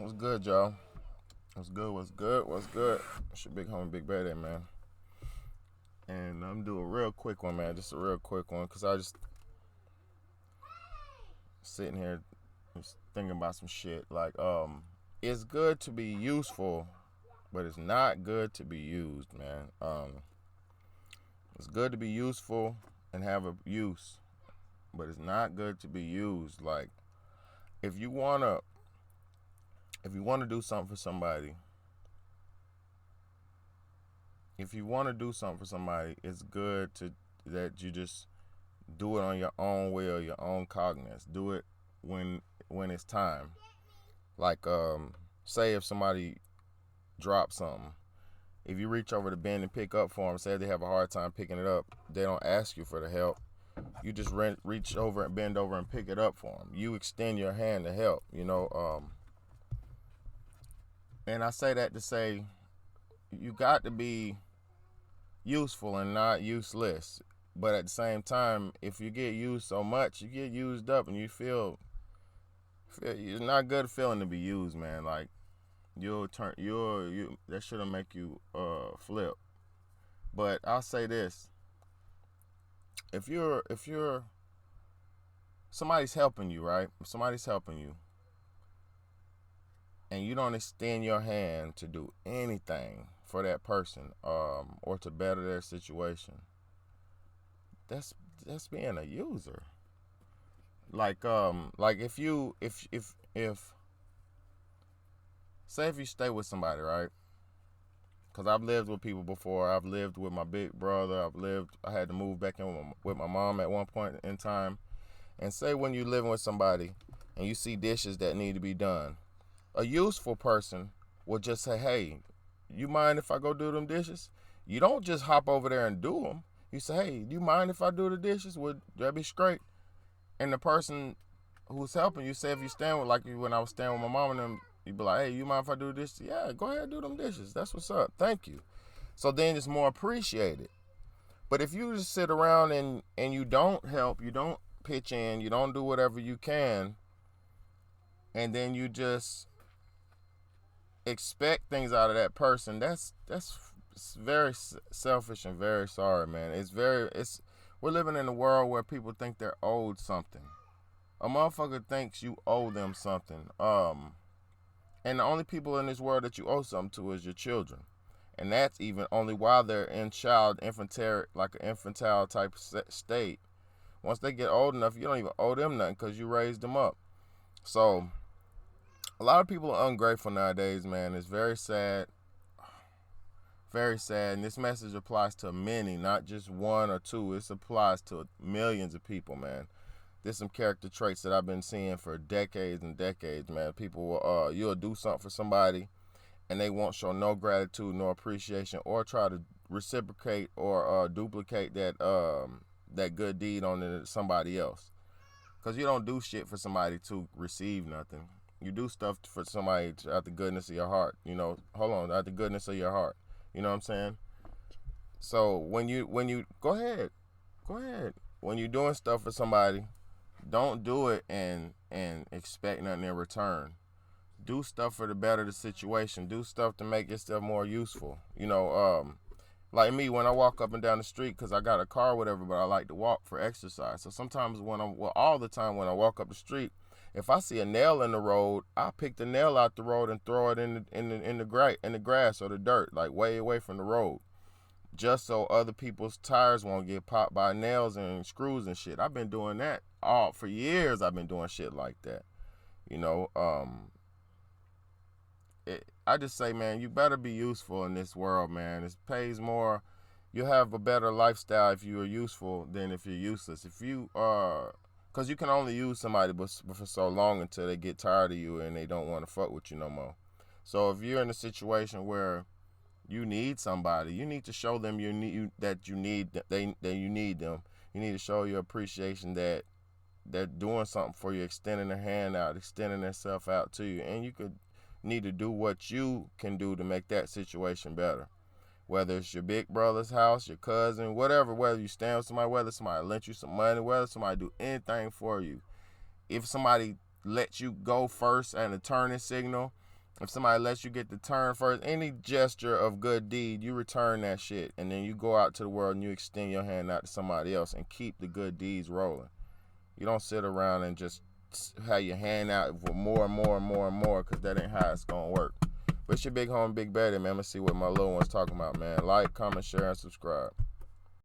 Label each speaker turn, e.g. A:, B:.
A: What's good, y'all? What's good? What's good? What's good? It's your big homie, Big Bad, man. And I'm doing a real quick one, man. Just a real quick one, cause I just sitting here, just thinking about some shit. It's good to be useful, but it's not good to be used, man. It's good to be useful and have a use, but it's not good to be used. Like, if you wanna, if you wanna do something for somebody, if you wanna do something for somebody, it's good to that you just do it on your own will, your own cognizance. Do it when when it's time. Like say if somebody drops something, if you reach over the bin and pick up for them, say they have a hard time picking it up, they don't ask you for the help. You just reach over and bend over and pick it up for them. You extend your hand to help. And I say that to say you got to be useful and not useless. But at the same time, if you get used so much, you get used up and you feel it's not a good feeling to be used, man. Like you that shouldn't make you flip. But I'll say this: if you're somebody's helping you, right? If somebody's helping you, and you don't extend your hand to do anything for that person, or to better their situation, that's that's being a user. Like if say if you stay with somebody, right? Because I've lived with people before. I've lived with my big brother. I had to move back in with my mom at one point in time. And say when you're living with somebody and you see dishes that need to be done, a useful person will just say, hey, you mind if I go do them dishes? You don't just hop over there and do them. You say, hey, do you mind if I do the dishes? Would that be straight? And the person who's helping you say, if you stand with, like when I was staying with my mom and them, you be like, hey, you mind if I do this? Yeah, go ahead, do them dishes. That's what's up. Thank you. So then it's more appreciated. But if you just sit around and you don't help, you don't pitch in, you don't do whatever you can, and then you just expect things out of that person, that's very selfish and very sorry, man. It's we're living in a world where people think they're owed something. A motherfucker thinks you owe them something. And the only people in this world that you owe something to is your children. And that's even only while they're in infantile, like an infantile type state. Once they get old enough, you don't even owe them nothing because you raised them up. So a lot of people are ungrateful nowadays, man. It's very sad. Very sad. And this message applies to many, not just one or two. It applies to millions of people, man. There's some character traits that I've been seeing for decades and decades, man. People will, you'll do something for somebody and they won't show no gratitude, no appreciation, or try to reciprocate or duplicate that good deed on somebody else. Cause you don't do shit for somebody to receive nothing. You do stuff for somebody out the goodness of your heart. Hold on, out the goodness of your heart. You know what I'm saying? So when you go ahead. When you're doing stuff for somebody, don't do it and expect nothing in return. Do stuff for the better the situation. Do stuff to make yourself more useful. Like me when I walk up and down the street because I got a car or whatever, but I like to walk for exercise. So sometimes all the time when I walk up the street, if I see a nail in the road, I pick the nail out the road and throw it in the grass or the dirt, like way away from the road, just so other people's tires won't get popped by nails and screws and shit. I've been doing that all for years. I've been doing shit like that. You know, I just say, man, you better be useful in this world, man. It pays more. You have a better lifestyle if you are useful than if you're useless. If you are, because you can only use somebody but for so long until they get tired of you and they don't want to fuck with you no more. So if you're in a situation where you need somebody, you need to show them that you need that you need them. You need to show your appreciation that they're doing something for you, extending their hand out, extending themselves out to you, and you could need to do what you can do to make that situation better. Whether it's your big brother's house, your cousin, whatever, whether you stand with somebody, whether somebody lent you some money, whether somebody do anything for you. If somebody lets you go first at a turning signal, If somebody lets you get the turn first, any gesture of good deed, you return that shit. And then you go out to the world and you extend your hand out to somebody else and keep the good deeds rolling. You don't sit around and just have your hand out for more and more and more and more, because that ain't how it's going to work. But it's your big homie, Big Betty, man. Let's see what my little one's talking about, man. Like, comment, share, and subscribe.